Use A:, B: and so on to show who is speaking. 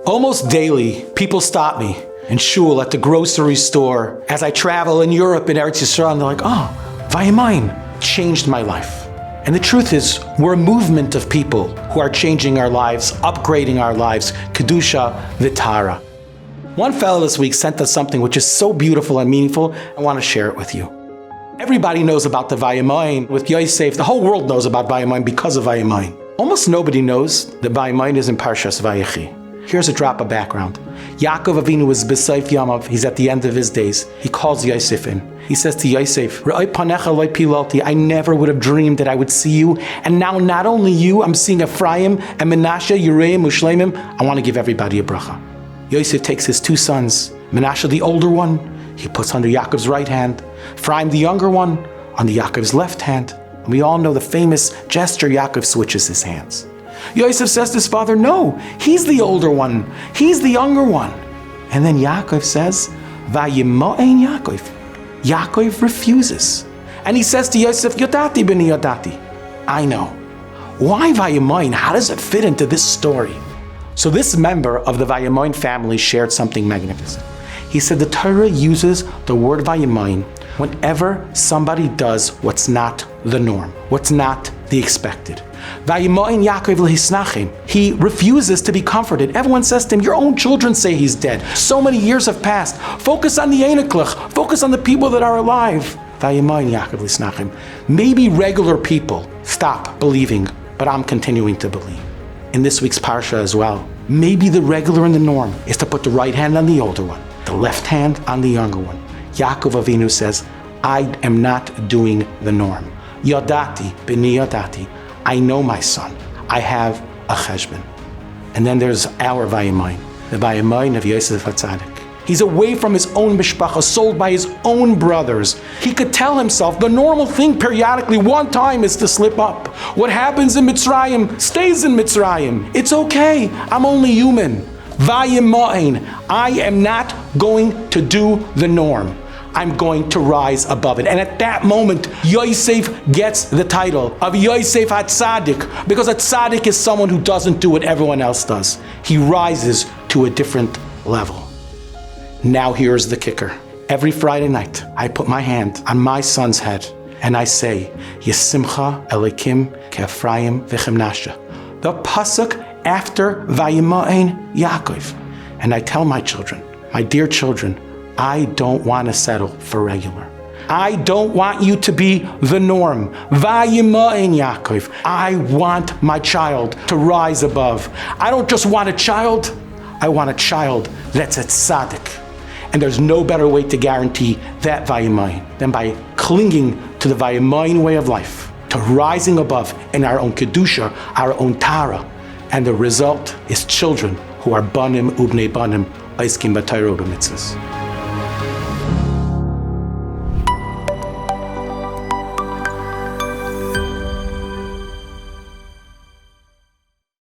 A: Almost daily, people stop me in shul, at the grocery store, as I travel in Europe and Eretz Yisrael, and they're like, oh, Vayamayim changed my life. And the truth is, we're a movement of people who are changing our lives, upgrading our lives, Kedusha V'Tara. One fellow this week sent us something which is so beautiful and meaningful, I want to share it with you. Everybody knows about the Vayamayim with Yosef. The whole world knows about Vayamayim because of Vayamayim. Almost nobody knows that Vayamayim is in Parshas Vayechi. Here's a drop of background. Yaakov Avinu is B'Seif Yamav. He's at the end of his days. He calls Yosef in. He says to Yosef, Ra'ai panecha lo pilalti. I never would have dreamed that I would see you. And now not only you, I'm seeing Ephraim and Menashe, Yereim, Ushleimim. I want to give everybody a bracha. Yosef takes his two sons, Menashe the older one, he puts under Yaakov's right hand. Ephraim the younger one, on the Yaakov's left hand. And we all know the famous gesture, Yaakov switches his hands. Yosef says to his father, no, he's the older one. He's the younger one. And then Yaakov says, Vayimo'ein Yaakov. Yaakov refuses. And he says to Yosef, Yodati b'ni Yodati. I know. Why Vayimo'ein? How does it fit into this story? So this member of the Vayimo'ein family shared something magnificent. He said the Torah uses the word Vayimo'ein whenever somebody does what's not the norm, what's not the expected. Vayimo'ein Yaakov lehisnachim. He refuses to be comforted. Everyone says to him, your own children say he's dead. So many years have passed. Focus on the Einiklach. Focus on the people that are alive. Vayimo'ein Yaakov lehisnachim. Maybe regular people stop believing, but I'm continuing to believe. In this week's parsha as well, maybe the regular and the norm is to put the right hand on the older one, the left hand on the younger one. Yaakov Avinu says, I am not doing the norm. Yodati b'ni Yodati. I know my son. I have a cheshbon. And then there's our Vayamayim, the Vayamayim of Yosef HaTzadik. He's away from his own mishpacha, sold by his own brothers. He could tell himself the normal thing periodically, one time, is to slip up. What happens in Mitzrayim stays in Mitzrayim. It's okay. I'm only human. Vayamayim. I am not going to do the norm. I'm going to rise above it. And at that moment, Yosef gets the title of Yosef HaTzadik, because a tzaddik is someone who doesn't do what everyone else does. He rises to a different level. Now here's the kicker. Every Friday night, I put my hand on my son's head and I say, Yesimcha Elikim Ke'Ephraim V'Chimnashe. The pasuk after Vayamayim Yaakov. And I tell my children, my dear children, I don't want to settle for regular. I don't want you to be the norm. Vayamayim Yaakov. I want my child to rise above. I don't just want a child, I want a child that's a tzaddik. And there's no better way to guarantee that Vayamayim than by clinging to the Vayamayim way of life, to rising above in our own Kedusha, our own Tara. And the result is children who are banim ubnei banim, oiskim b'Torah u'b'mitzvos.